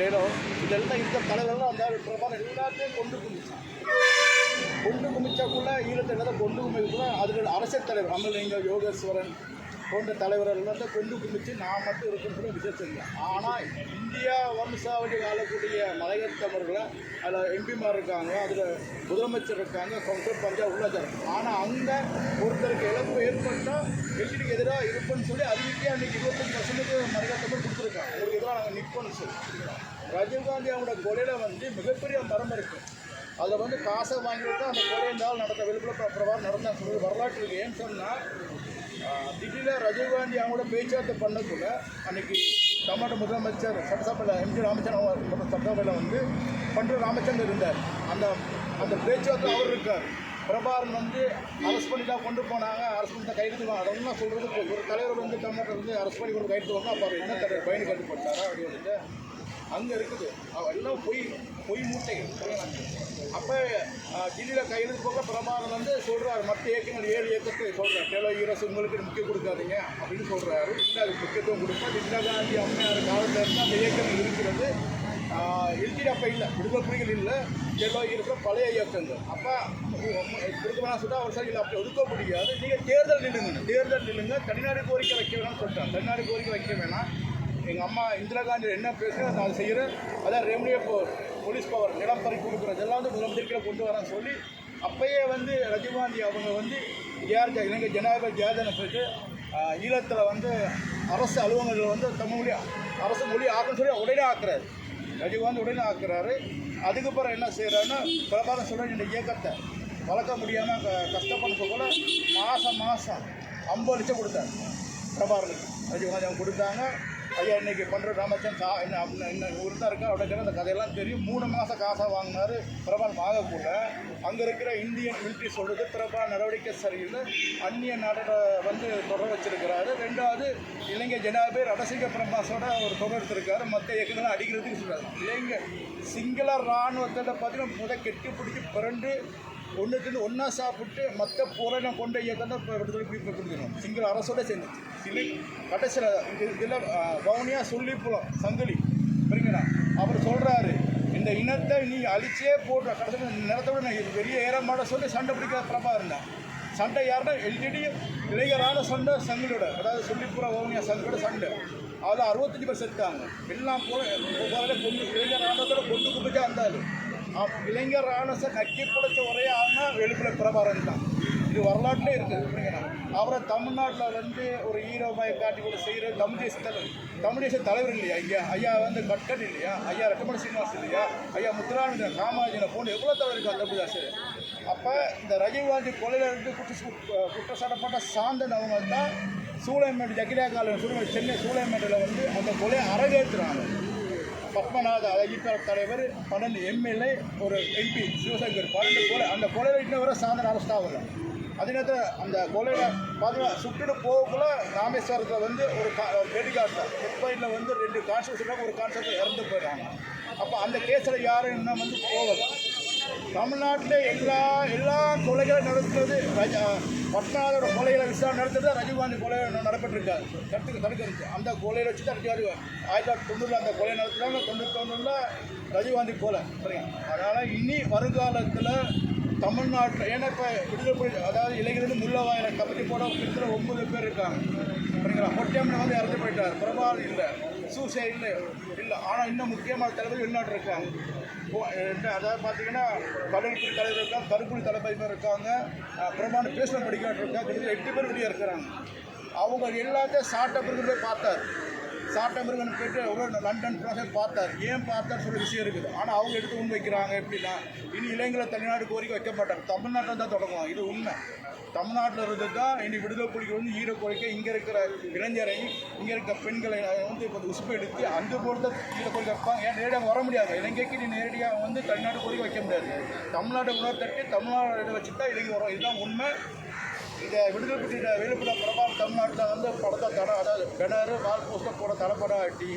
இதெல்லாம் இந்த தலைவரெல்லாம் அந்த பிரபாரம் எல்லாத்தையும் கொண்டு குமிச்சாக்குள்ள ஈழத்தை எல்லாம் கொண்டு குமிக்குள்ள அதில் அரசியல் தலைவர் அமலிங்கம் யோகேஸ்வரன் போன்ற தலைவர்கள் எல்லாத்தையும் கொண்டு குமிச்சு நான் மட்டும் இருக்கிறது விசேஷம் இல்லை. ஆனால் இந்தியா வம்சாவளி வாழக்கூடிய மலையத்தவர்களை அதில் எம்பிமார் இருக்காங்க, அதில் முதலமைச்சர் இருக்காங்க, கவுன்சிலர் பஞ்சாப் உள்ளாச்சார். ஆனால் அங்கே ஒருத்தருக்கு இழப்பு ஏற்பட்டால் எல்டிக்கு எதிராக இருப்பேன்னு சொல்லி அறிவிக்கே அன்றைக்கி 25% மலையத்தவர் கொடுத்துருக்காங்க. அவங்களுக்கு எதிராக நாங்கள் நிற்போன்னு சொல்லி ராஜீவ்காந்தி அவங்களோட கொலையில் மிகப்பெரிய மரம் இருக்குது. அதில் காசை வாங்கிட்டு அந்த கொலை இருந்தால் நடந்த விழுப்புரம் பிரபாரம் நடந்தான்னு சொல்லுவது வரலாற்று இருக்குது. ஏன்னு சொன்னால் திடீரில் ராஜீவ்காந்தி அவங்களோட பேச்சுவார்த்தை பண்ணக்குள்ள அன்றைக்கி தமிழ்நாடு முதலமைச்சர் சட்டசபையில் எம்ஜி ராமச்சந்திரன் சட்டசபையில் பண்ரு ராமச்சந்திரன் இருந்தார். அந்த பேச்சுவார்த்தை அவர் இருக்கார். பிரபாரன் அரெஸ்ட் பண்ணி தான் கொண்டு போனாங்க, அரெஸ்ட் பண்ணி தான் கைது வாங்க. அதெல்லாம் சொல்கிறது ஒரு தலைவர் தமிழ்நாட்டில் அரெஸ்ட் பண்ணி கொண்டு கைது வாங்க. அப்போ அவர் என்ன தலைவர் பயணி கட்டுப்பட்டாரா அப்படின்னு அங்கே இருக்குது. எல்லாம் பொய் மூட்டைகள். அப்போ டில்லியில் கையெழுத்து போக பிரபாகரன் சொல்கிறார், மற்ற இயக்கங்கள் 7 இயக்கத்தை சொல்கிறார், டெலோ ஈரஸ் உங்களுக்கு முக்கியம் கொடுக்காதீங்க அப்படின்னு சொல்கிறாரு. இல்லை அதுக்கு முக்கியத்துவம் கொடுப்பா. இந்திரா காந்தி அம்மையார் காலத்தில் இருந்து அந்த இயக்கங்கள் இருக்கிறது. எல்டிடி அப்போ இல்லை, விடுதலை புலிகள் இல்லை, டெலோ இருக்கிற பழைய இயக்கங்கள். அப்போ கொடுக்கணும்னா சொல்லிட்டு அவர் சார் இல்லை அப்படி ஒதுக்க முடியாது, நீங்கள் தேர்தல் நில்லுங்க, தனிநாடு கோரிக்கை வைக்க வேணாம்னு சொல்லிட்டாங்க. தனிநாடு கோரிக்கை வைக்க வேணாம், எங்கள் அம்மா இந்திரா காந்தி என்ன பேசுகிறேன் நான் செய்கிறேன், அதான் ரெவன்யூ போலீஸ் பவர் நிலம் பறி கொடுக்குறது எல்லாம் முதலமைச்சர்களை கொண்டு வரான்னு சொல்லி அப்போயே ராஜீவ்காந்தி அவங்க இலங்கை ஜனாதிபதி ஜெயலலிதா போயிட்டு ஈழத்தில் அரசு அலுவலகங்கள் தமிழ் மொழி அரசு மொழி ஆக்குன்னு சொல்லி உடனே ஆக்குறாரு. ராஜீவ்காந்தி உடனே ஆக்குறாரு. அதுக்கப்புறம் என்ன செய்கிறாருன்னா பிரபாகரன் சொல்கிற இந்த இயக்கத்தை வளர்க்க முடியாமல் கஷ்டப்பட சொல்ல மாதம் 50 லட்சம் கொடுத்தாரு பிரபாகரனுக்கு. ராஜீவ்காந்தி அவங்க கொடுத்தாங்க. ஐயா இன்றைக்கி பண்ணுற ராமச்சந்திரன் இன்னும் தான் இருக்கா அப்படிங்கிற அந்த கதையெல்லாம் தெரியும். 3 மாதம் காசாக வாங்கினார் பிரபாகரன் ஆகக்கூட. அங்கே இருக்கிற இந்தியன் மிலிட்ரி சொல்கிறது பிரபாகரன் நடவடிக்கை சரியில்லை, அந்நிய நாட்டில் தொடர் வச்சிருக்கிறாரு. 2வது இலங்கை ஜனாதிபதி ரடசிங்க பிரபாஸோட ஒரு தொடர் எடுத்திருக்காரு, மற்ற இயக்கங்களை அடிக்கிறதுக்கு சொல்கிறார். இலங்கை சிங்கள இராணுவத்தை பார்த்தீங்கன்னா கெட்டி பிடிச்சி பிறண்டு ஒன்றா சாப்பிட்டு மற்ற போராட்டம் கொண்ட இயக்கம் தான் விடுதலை கொடுக்கணும். சிங்கள அரசோட சேர்ந்துச்சு. கடைசியில் இதில் வவுனியா சொல்லிப்புலம் சங்கிலி புரியுங்களா. அவர் சொல்கிறாரு, இந்த இனத்தை நீ அழிச்சே போடுற கடைசியில் நிலத்தோட நான் வெளியே ஏற மாட்ட சொல்லி சண்டை பிடிக்கிற பிரபாகரன். சண்டை யாருன்னா எல்டிடி இளைஞரான சண்டை சங்கிலியோட, அதாவது சொல்லிப்புறம் வவுனியா சங்கிலோட சண்டை. அதில் 65 பேர் செத்தாங்க. எல்லாம் கொண்டு இளைஞரானதோட கொண்டு கும்பிச்சா இருந்தாரு. இளைஞர் ஆனசை நக்கி பிடிச்ச ஒரே ஆள்னா வெளிப்புற பிரபாகரன் தான். இது வரலாற்றிலே இருக்குது புரியுங்களா. அவரை தமிழ்நாட்டில் ஒரு ஹீரோமாயை காட்டி கூட செய்கிற தமிழ் தேச தலைவர் இல்லையா ஐயா கட்கட் இல்லையா, ஐயா ரெட்டமணி சீனிவாஸ் இல்லையா, ஐயா முத்துராமலிங்கம் காமராஜனை போன்று எவ்வளோ தலைவர் இருக்கா தமிழ்தாசு. அப்போ இந்த ராஜீவ்காந்தி கொலையிலிருந்து குற்றச்சாட்டப்பட்ட சாந்தன் அவங்க தான் சூளைமேடு ஜக்கிரியா காலேஜ் சென்னை சூளைமேட்டில் அந்த கொலையை அரங்கேற்றுறாங்க. பத்மநாத ஈட்டாளர் தலைவர், 12 எம்எல்ஏ, ஒரு MP சிவசங்கர், 12 கொலை. அந்த கொலையில் இன்னும் வரை சாந்தன் அரெஸ்ட் ஆகலை. அதே நேரத்தில் அந்த கொலையில் பார்த்தீங்கன்னா சுட்டுட்டு போகக்குள்ள ராமேஸ்வரத்தில் ஒரு வெடிகாட்டில் ஹெட்பைட்டில் 2 கான்ஸ்டபிள் ஒரு கான்ஸ்டபிள் இறந்து போயிடுறாங்க. அப்போ அந்த கேஸில் யாரும் இன்னும் போகலை. தமிழ்நாட்டில் எல்லா கொலைகளும் நடத்துறது பத்மநாதோட கொலைகளை விசாரணை நடத்துறது ராஜீவ்காந்தி கொலை நடைபெற்றிருக்காரு. தடுக்கிறது அந்த கொலையில் வச்சு தான் 1990 அந்த கொலை நடத்துகிறாங்க. 91 ராஜீவ்காந்தி கொலை சரிங்க. அதனால் இனி வருங்காலத்தில் தமிழ்நாட்டில் ஏன்னா இப்போ விடுதலை புலி அதாவது இளைஞர்கள் முள்ளவாயில கபடி போட கிட்டத்தட்ட 9 பேர் இருக்காங்க சரிங்களா. பொட்டியம்மன் இறந்து போயிட்டார். பிரபாகரன் இல்லை, சூசைட் இல்லை. ஆனால் இன்னும் முக்கியமான தலைவர் வெளிநாட்டு இருக்காங்க. அதாவது பார்த்தீங்கன்னா கடலுக்குடி தலைவர் இருக்காங்க, கருப்புலி தலைவர் இருக்காங்க, பிரமாணம் பேசுகிற படிக்காட்டு இருக்காங்க. கிட்டத்தட்ட 8 பேர் வெளியே இருக்கிறாங்க. அவங்க எல்லாத்தையும் சாட்டப்பிற்கு போய் பார்த்தார். சாட்டமிருகன் போய்ட்டு ஒரு லண்டன் ப்ராசஸ் பார்த்தார். ஏன் பார்த்தார் சொல்ல விஷயம் இருக்குது. ஆனால் அவங்க எடுத்து வைக்கிறாங்க எப்படின்னா இனி இளைஞர்களை தனிநாடு கோரிக்கை வைக்க மாட்டார், தமிழ்நாட்டில் தான் தொடங்குவாங்க. இது உண்மை. தமிழ்நாட்டில் இருந்து தான் இனி விடுதலை புலிகள் ஈர கோரிக்கை இங்கே இருக்கிற இளைஞரை இங்கே இருக்கிற பெண்களை இப்போ உசுப்பு எடுத்து அந்த பொறுத்த ஈர கோரிக்கை வைப்பாங்க. ஏன் நேரடியாக வர முடியாது, இலங்கைக்கு நீ நேரடியாக தனிநாடு கோரிக்கை வைக்க முடியாது. தமிழ்நாட்டை உணர்வு தட்டி தமிழ்நாடு வச்சு தான் இலங்கை வரும். இதுதான் உண்மை. இதை விடுதலை பெற்ற வெளிப்பட பிரபாகரன் தமிழ்நாட்டில் படத்தை அதாவது பெனர் வால் போஸ்டர் போட தலைப்படாட்டி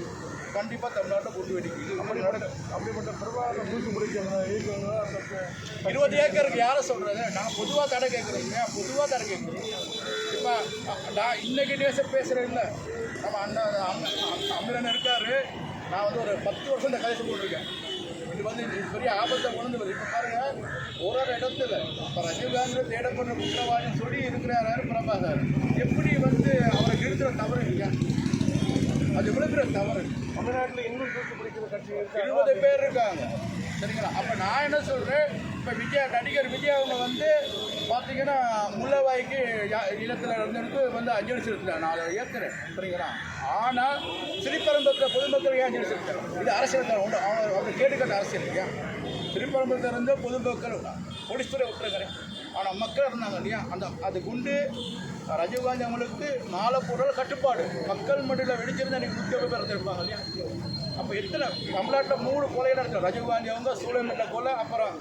கண்டிப்பாக தமிழ்நாட்டை கொண்டு வெடிக்குது. அப்படிப்பட்ட பிரபாகரன் தூக்கி முடிக்கிறாங்க. 20 ஏக்கருக்கு யாரை சொல்கிறது? நான் பொதுவாக தடை கேட்குறேங்க, பொதுவாக தடை கேட்குறேன். இப்போ நான் இன்றைக்கி நேசம் பேசுகிறேன் இல்லை, நம்ம அண்ணன் அமிரன் இருக்கார், நான் வந்து ஒரு 10 வருஷம் இந்த கதை சொல்லிட்டுருக்கேன். இது வந்து பெரிய ஆபத்தை கொண்டு வருது. இப்போ பாருங்கள், ஒரு இடத்துல இப்போ ரஜினிகாந்த் தேடப்படுற குற்றவாளின்னு சொல்லி இருக்கிறாரு பிரபாகர். எப்படி வந்து அவரை நிறுத்துற தவறு இல்லையா? அது எவ்வளோ பெரிய தவறு. தமிழ்நாட்டில் இன்னும் தூக்கி பிடிக்கிற கட்சி 20 பேர் இருக்காங்க, சரிங்களா? அப்போ நான் என்ன சொல்கிறேன், இப்போ நடிகர் விஜய் அவங்க வந்து பார்த்தீங்கன்னா முள்ளவாய்க்கு இடத்துல இருந்துட்டு வந்து அஞ்சலி செலுத்துறாங்க. நான் அதை ஏற்கிறேன், சரிங்களா? ஆனால் ஸ்ரீபெரும்புத்தூர் பொதுமக்கள் ஏன் அஞ்சலி செலுத்துறாங்க? இது அரசியல் தான் உண்டு. அவங்க கேட்டுக்கட்ட அரசியல் இல்லையா? ஸ்ரீபெரும்புத்தூர் இருந்து பொதுமக்கள் போலீஸ் துறை விட்டுருக்கிறேன். ஆனால் மக்கள் இருந்தாங்க இல்லையா? அது குண்டு ரஜினிகாந்த் அவங்களுக்கு மாலை போடுற கட்டுப்பாடு மக்கள் மட்டில் வெடிச்சிருந்து எனக்கு உத்தியோக பேர் இருப்பாங்க இல்லையா? அப்போ எத்தனை தமிழ்நாட்டில் 3 கொலையில் இருக்கிற ரஜினிகாந்த் அவங்க சூழலில் கொலை, அப்புறம்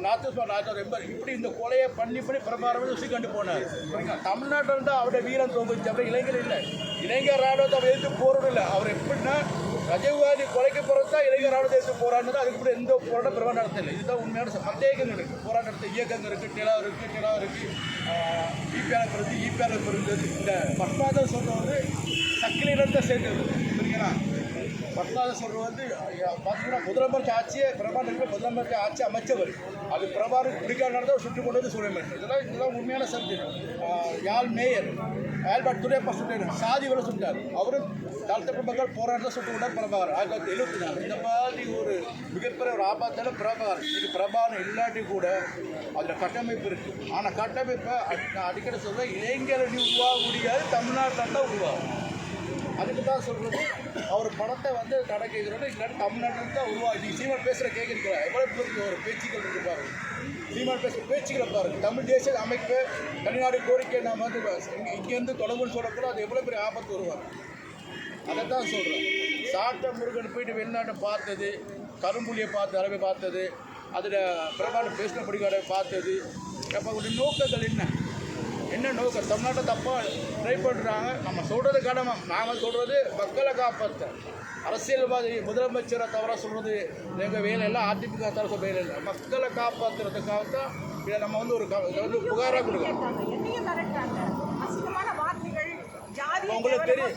நாத்து ரெம்பர், இப்படி இந்த கொலையை பண்ணி பிரபாரம் உசிக்கண்டு போனார், சரிங்களா? தமிழ்நாட்டில் இருந்தால் அவருடைய வீரம் தோங்குச்சு. அப்படி இளைஞர் இல்லை, இளைஞர் ராணுவத்தை அவர் எதிர்த்து போகிறது இல்லை. அவர் எப்படின்னா ரஜினிகாந்தி கொலைக்கு போகிறது தான் இளைஞர் ராணுவத்தை எதிர்த்து போராடுறது. அதுக்கு கூட எந்த போராட்டம் பிரபாரம் நடத்தலை. இதுதான் உண்மையான மற்ற இயக்கங்கள் இருக்குது, போராட்டத்தை இயக்கங்கள் இருக்குது, நிலா இருக்குது, ஈபிஆர் இருக்குது, ஈபிஆர் இருந்தது. இந்த பத்மாதம் சொல்கிறது வந்து சக்கிலிடத்தை சேர்ந்தது, சரிங்களா? பத்மாதம் சொல்கிறது வந்து பார்த்தீங்கன்னா முதலமைச்சர் ஆட்சியை பிரபாகர் முதலமைச்சர் ஆட்சி அமைச்சவர். அது பிரபாகர் பிடிக்காத நடந்த சுட்டு கொண்டு வந்து சூழல். இதெல்லாம் உண்மையான சப்ஜெக்ட். யாழ் மேயர் ஆல்பர்ட் துரையப்பா சுட்டார், சாதி வரை சுட்டார். அவரும் தாழ்த்தப்பட்ட மக்கள் போராட்டத்தை சுட்டு கொண்டார் பிரபாகர் 1974. இந்த மாதிரி ஒரு மிகப்பெரிய ஒரு ஆபத்தான பிரபாகர். இது பிரபாகர் இல்லாட்டி கூட அதில் கட்டமைப்பு இருக்குது. ஆனால் கட்டமைப்பை நான் அடிக்கடி சொல்கிறேன், இளைஞரணி உருவாக முடியாது, தமிழ்நாட்டில் தான் உருவாகும். அதுக்கு தான் சொல்கிறது, அவர் படத்தை வந்து தடை கேட்குறோம். இல்லாட்டி தமிழ்நாட்டில் தான் உருவாகி சீமான் பேசுகிற கேட்குறீங்களா? எவ்வளோ பேருக்கு ஒரு பேச்சுக்கள் இருக்கு பாருங்க. சீமான் பேசுகிற பேச்சுக்களை பாருங்கள். தமிழ் தேசிய அமைப்பு தனிநாடு கோரிக்கை நாம் வந்து இங்கேருந்து தொடர்புன்னு சொல்லக்கூட அது எவ்வளோ பெரிய ஆபத்து உருவாகும். அதை தான் சொல்கிறேன். சாட்ட முருகன் போயிட்டு வெளிநாட்டை பார்த்தது, கரும்புலியை பார்த்து அரவை பார்த்தது, அதில் பிரபாகர் பேசின படிக்காரை பார்த்தது. அப்போ ஒரு நோக்கங்கள் என்ன நோக்கம்? தமிழ்நாட்டை தப்பாக ட்ரை பண்ணுறாங்க. நம்ம சொல்கிறது கடமை. நாங்கள் சொல்கிறது மக்களை காப்பாற்ற. அரசியல்வாதி முதலமைச்சரை தவிர சொல்கிறது எங்கள் வேலை இல்லை, அதிமுக தவிர வேலை இல்லை. மக்களை காப்பாற்றுறதுக்காகத்தான் இதை நம்ம வந்து ஒரு புகாராக கொடுக்கணும். உங்களுக்கு தெரியும்,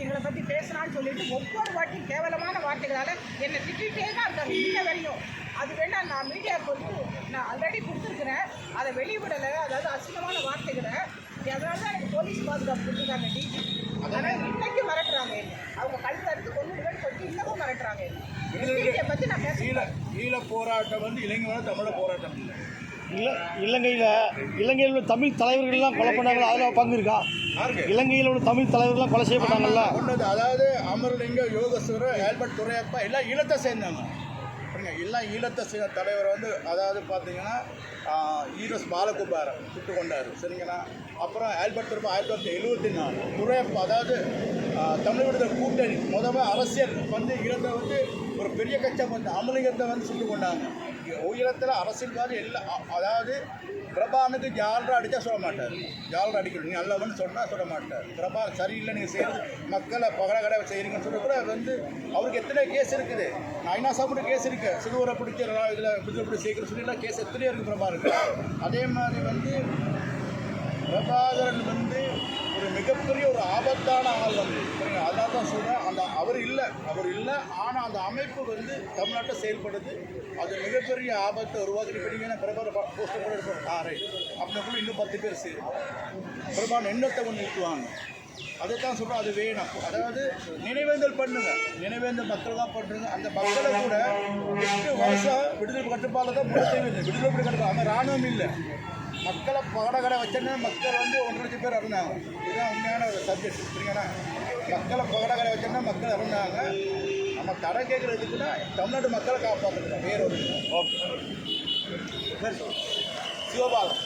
எங்களை பற்றி பேசினான்னு சொல்லிட்டு ஒவ்வொரு வாட்டியும் கேவலமான வார்த்தைகளால் என்னை திட்டிகிட்டே தான் இருக்காங்க இன்ன வரையும். அது வேணால் நான் மீடியாவுக்கு வந்து நான் ஆல்ரெடி கொடுத்துருக்குறேன், அதை வெளிவிடலை. அதாவது அசிங்கமான வார்த்தைகளை அதனால தான் எனக்கு போலீஸ் பாதுகாப்பு கொடுத்துருக்காங்க டிஜி. ஆனால் இன்னைக்கு மிரட்டுறாங்க, அவங்க கழுத்தை எடுத்து கொண்டுடுவேன்னு சொல்லிட்டு இன்னமும் மிரட்டுறாங்க. டிஜியை பற்றி நான் பேசல. ஈழ போராட்டம் வந்து இளைஞரோட தமிழ போராட்டம் இல்லை. இலங்கையில் உள்ள தமிழ் தலைவர்கள்லாம் கொலை பண்ணாங்களா? அதில் பங்கு இருக்கா? இலங்கையில் உள்ள தமிழ் தலைவர்கள்லாம் கொலை செய்யப்பட்டாங்கல்ல? அதாவது அமரலிங்க, யோகேஸ்வரர், ஆல்பர்ட் துரையப்பா எல்லாம் ஈழத்தை சேர்ந்தாங்க. எல்லாம் ஈழத்தை சேர்ந்த தலைவர் வந்து அதாவது பார்த்தீங்கன்னா ஈரோஸ் பாலகுமாரன் சுட்டு கொண்டார், சரிங்களா? அப்புறம் ஆல்பர்ட் துரைப்பா 1974 துரையப்பா, அதாவது தமிழ் விடுதலை கூட்டணி முதல்ல அரசியல் வந்து ஈழத்தை வந்து ஒரு பெரிய கட்சம் வந்து அமலிங்கத்தை வந்து சுட்டு கொண்டாங்க. உயரத்தில் அரசியல்வாதி எல்லாம், அதாவது பிரபானுக்கு ஜாலரை அடித்தா சொல்ல மாட்டார், ஜாலரை அடிக்கணும் நீ நல்லவன்னு சொன்னால் சொல்ல மாட்டார். பிரபா சரியில்லை, நீங்கள் செய்கிறது மக்களை பகடை செய்கிறீங்கன்னு சொல்லி கூட வந்து அவருக்கு எத்தனை கேஸ் இருக்குது. ஐநா சாப்பிட்டு கேஸ் இருக்குது, சிறுவரை பிடிச்ச இதில் விடுதலை சேர்க்கிற சொல்லிலாம் கேஸ் எத்தனையோ இருக்குது பிரபாகருக்கு. அதே மாதிரி வந்து பிரபாகரன் வந்து ஒரு மிகப்பெரிய ஒரு ஆபத்தான ஆள் வந்து, சரிங்களா? அதனால தான் சொல்கிறேன், அவர் இல்லை. ஆனால் அந்த அமைப்பு வந்து தமிழ்நாட்டை செயல்படுது. அது மிகப்பெரிய ஆபத்தை உருவாக்கி படிங்கன்னா பிரபாகர் போஸ்டர் கூட இருப்பார். ரைட், அப்படின்னா இன்னும் 10 பேர் சேரும் பிரபாகரன் எண்ணத்தை ஒன்று நிறுத்துவாங்க. அதை தான் சொல்கிறோம், அது வேணும். அதாவது நினைவேந்தல் பண்ணுங்க, நினைவேந்தல் மக்கள் தான் பண்ணுறங்க. அந்த மக்களை கூட 8 வருஷம் விடுதலை கட்டுப்பாடில் தான் விடுதலை கட்டுப்பாடு. அந்த இராணுவம் இல்லை, மக்களை பகடை வச்சோன்னா மக்கள் வந்து 1 லட்சம் பேர் இறந்தாங்க. இதுதான் உண்மையான ஒரு சப்ஜெக்ட், சரிங்களா? மக்களை பகடை வச்சோன்னா மக்கள் இறந்தாங்க. நம்ம தடை கேட்குறதுக்குன்னா தமிழ்நாட்டு மக்களை காப்பாற்றுறோம். வேற ஒரு ஓகே சிவபாலம்